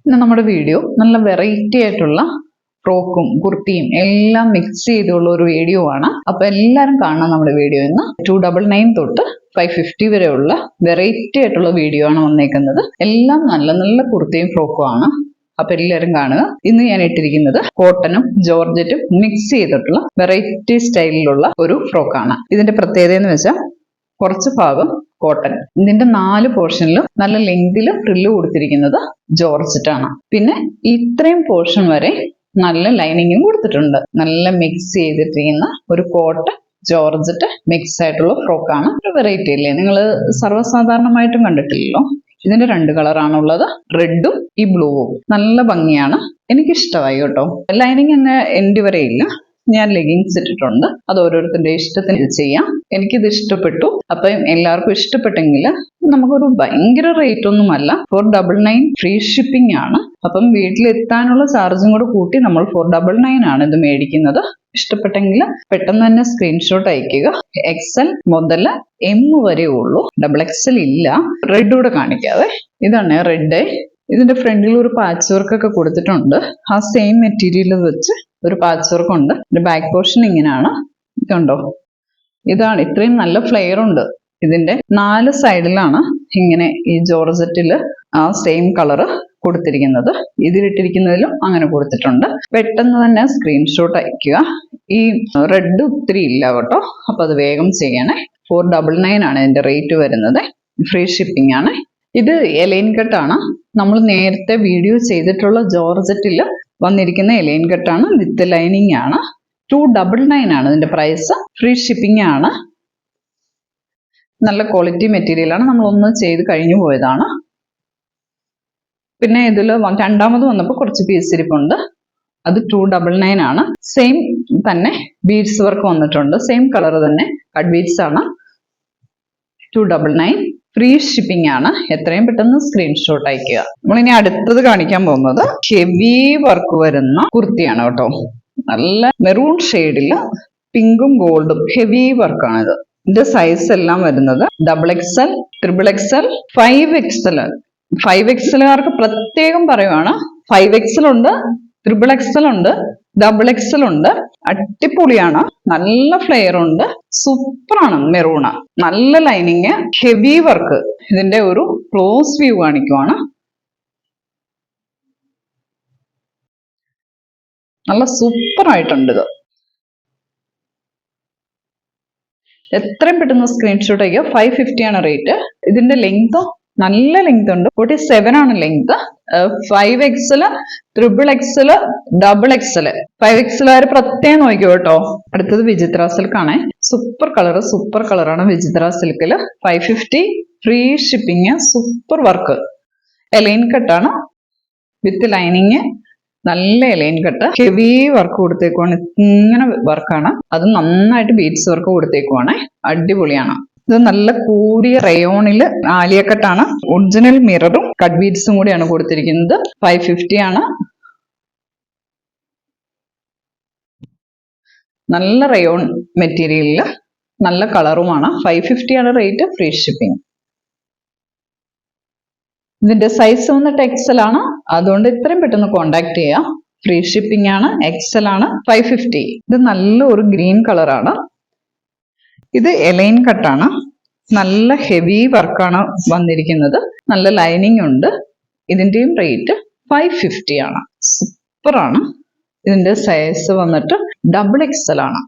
ഇന്ന് നമ്മുടെ വീഡിയോ നല്ല വെറൈറ്റി ആയിട്ടുള്ള ഫ്രോക്കും കുർത്തിയും എല്ലാം മിക്സ് ചെയ്തുള്ള ഒരു വീഡിയോ ആണ്. അപ്പൊ എല്ലാവരും കാണണം നമ്മുടെ വീഡിയോ. ഇന്ന് 299 തൊട്ട് 550 വരെയുള്ള വെറൈറ്റി ആയിട്ടുള്ള വീഡിയോ ആണ് വന്നേക്കുന്നത്. എല്ലാം നല്ല നല്ല കുർത്തിയും ഫ്രോക്കും ആണ്. അപ്പൊ എല്ലാവരും കാണുക. ഇന്ന് ഞാൻ ഇട്ടിരിക്കുന്നത് കോട്ടനും ജോർജറ്റും മിക്സ് ചെയ്തിട്ടുള്ള വെറൈറ്റി സ്റ്റൈലിലുള്ള ഒരു ഫ്രോക്കാണ്. ഇതിന്റെ പ്രത്യേകത എന്ന് വെച്ചാൽ കുറച്ച് ഭാഗം കോട്ടൺ, ഇതിന്റെ 4 പോർഷനിലും നല്ല ലെങ്തിൽ ഫ്രില്ല് കൊടുത്തിരിക്കുന്നത് ജോർജറ്റ് ആണ്. പിന്നെ ഇത്രയും പോർഷൻ വരെ നല്ല ലൈനിങ്ങും കൊടുത്തിട്ടുണ്ട്. നല്ല മിക്സ് ചെയ്തിട്ടിരിക്കുന്ന ഒരു കോട്ടൺ ജോർജറ്റ് മിക്സ് ആയിട്ടുള്ള ഫ്രോക്കാണ്. ഒരു വെറൈറ്റി അല്ലേ, നിങ്ങൾ സർവ്വസാധാരണമായിട്ടും കണ്ടിട്ടില്ലല്ലോ. ഇതിന്റെ 2 കളറാണുള്ളത്, റെഡും ഈ ബ്ലൂവും. നല്ല ഭംഗിയാണ്, എനിക്കിഷ്ടമായി കേട്ടോ. ലൈനിങ് അങ്ങ് എൻഡ് വരെ ഇല്ല. ഞാൻ ലെഗിൻസ് ഇട്ടിട്ടുണ്ട്, അത് ഓരോരുത്തരുടെ ഇഷ്ടത്തിന് ചെയ്യാം. എനിക്കിത് ഇഷ്ടപ്പെട്ടു. അപ്പം എല്ലാവർക്കും ഇഷ്ടപ്പെട്ടെങ്കിൽ നമുക്കൊരു ഭയങ്കര റേറ്റ് ഒന്നുമല്ല, 499 ഫ്രീ ഷിപ്പിംഗ് ആണ്. അപ്പം വീട്ടിലെത്താനുള്ള ചാർജും കൂടെ കൂട്ടി നമ്മൾ 499 ആണ് ഇത് മേടിക്കുന്നത്. ഇഷ്ടപ്പെട്ടെങ്കിൽ പെട്ടെന്ന് തന്നെ സ്ക്രീൻഷോട്ട് അയക്കുക. XL മുതൽ M വരെ ഉള്ളൂ, XXL ഇല്ല. റെഡ് കൂടെ കാണിക്കാതെ, ഇതാണ് റെഡ്. ഇതിന്റെ ഫ്രണ്ടിൽ ഒരു പാച്ച് വർക്ക് ഒക്കെ കൊടുത്തിട്ടുണ്ട്. ആ സെയിം മെറ്റീരിയൽ വെച്ച് ഒരു പാച്ച് വർക്ക് ഉണ്ട്. ബാക്ക് പോർഷൻ ഇങ്ങനെയാണ്, കണ്ടോ. ഇതാണ്, ഇത്രയും നല്ല ഫ്ലെയർ ഉണ്ട്. ഇതിന്റെ 4 സൈഡിലാണ് ഇങ്ങനെ ഈ ജോർജറ്റില് ആ സെയിം കളറ് കൊടുത്തിരിക്കുന്നത്. ഇതിലിട്ടിരിക്കുന്നതിലും അങ്ങനെ കൊടുത്തിട്ടുണ്ട്. പെട്ടെന്ന് തന്നെ സ്ക്രീൻഷോട്ട് അയക്കുക. ഈ റെഡ് ഒത്തിരി ഇല്ല കേട്ടോ, അപ്പൊ അത് വേഗം ചെയ്യണേ. 499 ആണ് ഇതിന്റെ റേറ്റ് വരുന്നത്. ഫ്രീ ഷിപ്പിംഗ് ആണ്. ഇത് എലൈൻ കട്ടാണ്. നമ്മൾ നേരത്തെ വീഡിയോ ചെയ്തിട്ടുള്ള ജോർജറ്റിൽ വന്നിരിക്കുന്ന എലൈൻ കട്ടാണ്, വിത്ത് ലൈനിങ് ആണ്. 299 ആണ് ഇതിന്റെ പ്രൈസ്. ഫ്രീ ഷിപ്പിംഗ് ആണ്. നല്ല ക്വാളിറ്റി മെറ്റീരിയൽ ആണ്. നമ്മൾ ഒന്ന് ചെയ്ത് കഴിഞ്ഞു പോയതാണ്. പിന്നെ ഇതിൽ രണ്ടാമത് വന്നപ്പോൾ കുറച്ച് പീസ് ഇരിപ്പുണ്ട്, അത് 299 ആണ്. സെയിം തന്നെ ബീഡ്സ് വർക്ക് വന്നിട്ടുണ്ട്, സെയിം കളർ തന്നെ കട്ട് ബീഡ്സ് ആണ്. 299 ഫ്രീ ഷിപ്പിംഗ് ആണ്. എത്രയും പെട്ടെന്ന് സ്ക്രീൻഷോട്ട് അയക്കുക. നമ്മളിനി അടുത്തത് കാണിക്കാൻ പോകുന്നത് ഹെവി വർക്ക് വരുന്ന കുർത്തിയാണ് കേട്ടോ. നല്ല മെറൂൺ ഷെയ്ഡില് പിങ്കും ഗോൾഡും ഹെവി വർക്കാണ് ഇത്. ഇതിന്റെ സൈസ് എല്ലാം വരുന്നത് XXL, XXL, 5XL. 5XLകാർക്ക് പ്രത്യേകം പറയുവാണ്. 5XL ഉണ്ട്, XXL ഉണ്ട്, XXL ഉണ്ട്. അടിപൊളിയാണ്, നല്ല ഫ്ലെയർ ഉണ്ട്, സൂപ്പറാണ്. മെറൂണ്, നല്ല ലൈനിങ്, ഹെവി വർക്ക്. ഇതിന്റെ ഒരു ക്ലോസ് വ്യൂ കാണിക്കുവാണ്. നല്ല സൂപ്പർ ആയിട്ടുണ്ട് ഇത്. എത്രയും പെട്ടെന്ന് സ്ക്രീൻഷോട്ട് അയക്കുക. 550 ആണ് റേറ്റ്. ഇതിന്റെ ലെങ്തോ നല്ല ലെങ്ത് ഉണ്ട്, 47 ആണ് length. 5XL, XXL, XXL. 5XL ആര് പ്രത്യേകം നോക്കിയോ കേട്ടോ. അടുത്തത് വിചിത്ര സിൽക്ക് ആണ്. സൂപ്പർ കളറാണ് വിചിത്ര സിൽക്കില്. 550 free shipping. Super work, A line കട്ടാണ് വിത്ത് ലൈനിങ്. നല്ല എലൈൻ കട്ട്, ഹെവി വർക്ക് കൊടുത്തേക്കുവാണ്. ഇങ്ങനെ വർക്കാണ്, അത് നന്നായിട്ട് ബീഡ്സ് വർക്ക് കൊടുത്തേക്കുവാണ്. അടിപൊളിയാണ്. ഇത് നല്ല കൂടിയ റയോണില് ആലിയ കട്ടാണ്. ഒറിജിനൽ മിററും കട്ട് ബീഡ്സും കൂടിയാണ് കൊടുത്തിരിക്കുന്നത്. 550 ആണ്. നല്ല റയോൺ മെറ്റീരിയലില് നല്ല കളറുമാണ്. 550 ആണ് റേറ്റ്. Free shipping. ഇതിന്റെ സൈസ് വന്നിട്ട് XL ആണ്, അതുകൊണ്ട് ഇത്രയും പെട്ടെന്ന് കോണ്ടാക്ട് ചെയ്യാം. ഫ്രീ ഷിപ്പിംഗ് ആണ്. XL ആണ്. 550. ഇത് നല്ല ഒരു ഗ്രീൻ കളറാണ്. ഇത് എലൈൻ കട്ടാണ്. നല്ല ഹെവി വർക്കാണ് വന്നിരിക്കുന്നത്. നല്ല ലൈനിങ് ഉണ്ട്. ഇതിന്റെയും റേറ്റ് 550 ആണ്. സൂപ്പറാണ്. ഇതിന്റെ സൈസ് വന്നിട്ട് XXL ആണ്.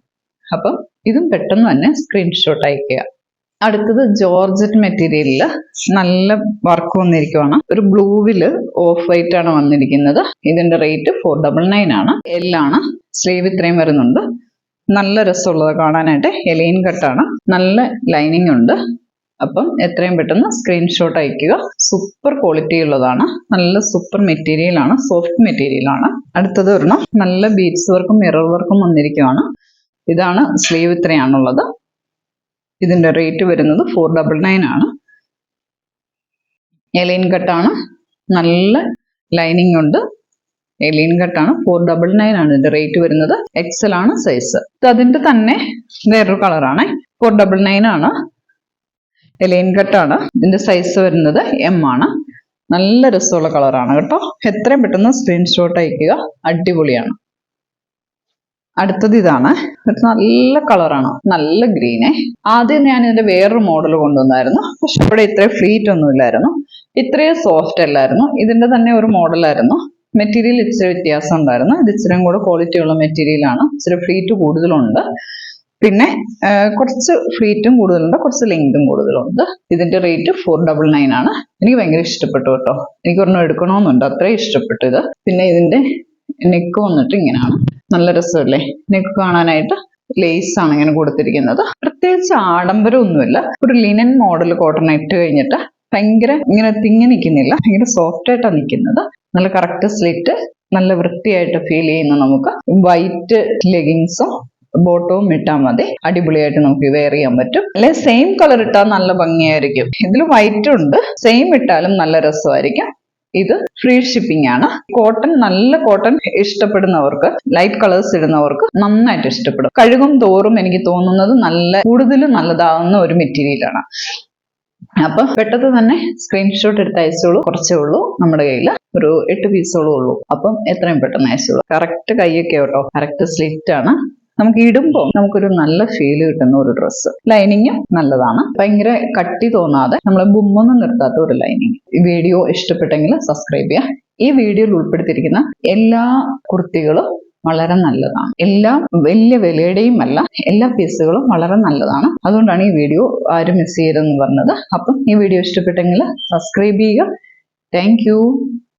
അപ്പം ഇതും പെട്ടെന്ന് തന്നെ സ്ക്രീൻഷോട്ട് അയക്കുക. അടുത്തത് ജോർജറ്റ് മെറ്റീരിയലില് നല്ല വർക്ക് വന്നിരിക്കുവാണ്. ഒരു ബ്ലൂവില് ഓഫ് വൈറ്റ് ആണ് വന്നിരിക്കുന്നത്. ഇതിന്റെ റേറ്റ് 499 ആണ്. എല്ലാണ്. സ്ലീവ് ഇത്രയും വരുന്നുണ്ട്. നല്ല രസമുള്ളത് കാണാനായിട്ട്. എലൈൻ കട്ടാണ്, നല്ല ലൈനിങ് ഉണ്ട്. അപ്പം എത്രയും പെട്ടെന്ന് സ്ക്രീൻഷോട്ട് അയക്കുക. സൂപ്പർ ക്വാളിറ്റി ഉള്ളതാണ്. നല്ല സൂപ്പർ മെറ്റീരിയൽ ആണ്, സോഫ്റ്റ് മെറ്റീരിയൽ ആണ്. അടുത്തത് ഒരെണ്ണം നല്ല ബീഡ്സ് വർക്കും മിറർ വർക്കും വന്നിരിക്കുവാണ്. ഇതാണ് സ്ലീവ് ഇത്രയാണുള്ളത്. ഇതിന്റെ റേറ്റ് വരുന്നത് 499 ആണ്. എലൈൻ കട്ടാണ്, നല്ല ലൈനിങ് ഉണ്ട്. എലൈൻ കട്ടാണ്. 499 ആണ് ഇതിന്റെ റേറ്റ് വരുന്നത്. XL ആണ് സൈസ്. അതിന്റെ തന്നെ വേറൊരു കളറാണ്. 499 ആണ്. എലൈൻ കട്ടാണ്. ഇതിന്റെ സൈസ് വരുന്നത് M ആണ്. നല്ല രസമുള്ള കളറാണ് കേട്ടോ. എത്രയും പെട്ടെന്ന് സ്ക്രീൻഷോട്ട് അയക്കുക, അടിപൊളിയാണ്. അടുത്തത് ഇതാണ്. ഇത് നല്ല കളറാണ്, നല്ല ഗ്രീനെ. ആദ്യം ഞാൻ ഇതിന്റെ വേറൊരു മോഡൽ കൊണ്ടുവന്നായിരുന്നു, പക്ഷെ ഇവിടെ ഇത്രയും ഫ്ലീറ്റ് ഒന്നും ഇല്ലായിരുന്നു, ഇത്രയും സോഫ്റ്റ് അല്ലായിരുന്നു. ഇതിന്റെ തന്നെ ഒരു മോഡലായിരുന്നു. മെറ്റീരിയൽ ഇച്ചിരി വ്യത്യാസം ഉണ്ടായിരുന്നു. ഇത് ഇച്ചിരിയും കൂടെ ക്വാളിറ്റി ഉള്ള മെറ്റീരിയലാണ്, ഇച്ചിരി ഫ്ലീറ്റ് കൂടുതലുണ്ട്. പിന്നെ കുറച്ച് ഫ്ലീറ്റും കൂടുതലുണ്ട്, കുറച്ച് ലെങ്തും കൂടുതലുണ്ട്. ഇതിന്റെ റേറ്റ് 499 ആണ്. എനിക്ക് ഭയങ്കര ഇഷ്ടപ്പെട്ടു കേട്ടോ. എനിക്ക് ഒരെണ്ണം എടുക്കണമെന്നുണ്ട്, അത്രയും ഇഷ്ടപ്പെട്ടു ഇത്. പിന്നെ ഇതിന്റെ നെക്ക് വന്നിട്ട് ഇങ്ങനെയാണ്, നല്ല രസമല്ലേ നെക്ക് കാണാനായിട്ട്. ലേസ് ആണ് ഇങ്ങനെ കൊടുത്തിരിക്കുന്നത്. പ്രത്യേകിച്ച് ആഡംബരമൊന്നുമില്ല. ഒരു ലിനൻ മോഡൽ കോട്ടൺ ഇട്ട് കഴിഞ്ഞിട്ട് ഭയങ്കര ഇങ്ങനെ തിങ്ങി നിൽക്കുന്നില്ല, ഭയങ്കര സോഫ്റ്റ് ആയിട്ടാണ് നിൽക്കുന്നത്. നല്ല കറക്റ്റ് സ്ലിറ്റ്, നല്ല വൃത്തിയായിട്ട് ഫീൽ ചെയ്യുന്ന. നമുക്ക് വൈറ്റ് ലെഗിങ്സും ബോട്ടവും ഇട്ടാൽ മതി, അടിപൊളിയായിട്ട് നമുക്ക് വെയർ ചെയ്യാൻ പറ്റും. അല്ലെ സെയിം കളർ ഇട്ടാൽ നല്ല ഭംഗിയായിരിക്കും. ഇതിൽ വൈറ്റ് ഉണ്ട്, സെയിം ഇട്ടാലും നല്ല രസമായിരിക്കും. ഇത് ഫ്രീ ഷിപ്പിംഗ് ആണ്. കോട്ടൺ, നല്ല കോട്ടൺ ഇഷ്ടപ്പെടുന്നവർക്ക്, ലൈറ്റ് കളേഴ്സ് ഇടുന്നവർക്ക് നന്നായിട്ട് ഇഷ്ടപ്പെടും. കഴുകും തോറും എനിക്ക് തോന്നുന്നത് കൂടുതൽ നല്ലതാവുന്ന ഒരു മെറ്റീരിയലാണ്. അപ്പൊ പെട്ടെന്ന് തന്നെ സ്ക്രീൻഷോട്ട് എടുത്ത് അയച്ചോളൂ. കുറച്ചേ ഉള്ളൂ നമ്മുടെ കയ്യിൽ, ഒരു 8 പീസോളം ഉള്ളൂ. അപ്പം എത്രയും പെട്ടെന്ന് അയച്ചോളൂ. കറക്റ്റ് കൈയൊക്കെ കേട്ടോ, കറക്റ്റ് സ്ലിറ്റ് ആണ്. നമുക്ക് ഇടുമ്പോൾ നമുക്കൊരു നല്ല ഫീൽ കിട്ടുന്ന ഒരു ഡ്രസ്സ്. ലൈനിങ്ങും നല്ലതാണ്, ഭയങ്കര കട്ടി തോന്നാതെ നമ്മളെ ബുമ്മൊന്നും നിർത്താത്ത ഒരു ലൈനിങ്. ഈ വീഡിയോ ഇഷ്ടപ്പെട്ടെങ്കിൽ സബ്സ്ക്രൈബ് ചെയ്യുക. ഈ വീഡിയോയിൽ ഉൾപ്പെടുത്തിയിരിക്കുന്ന എല്ലാ കുർത്തികളും വളരെ നല്ലതാണ്. എല്ലാം വലിയ വിലയുടെയും അല്ല, എല്ലാ പീസുകളും വളരെ നല്ലതാണ്. അതുകൊണ്ടാണ് ഈ വീഡിയോ ആരും മിസ് ചെയ്യരുതെന്ന് പറഞ്ഞത്. അപ്പം ഈ വീഡിയോ ഇഷ്ടപ്പെട്ടെങ്കിൽ സബ്സ്ക്രൈബ് ചെയ്യുക. Thank you.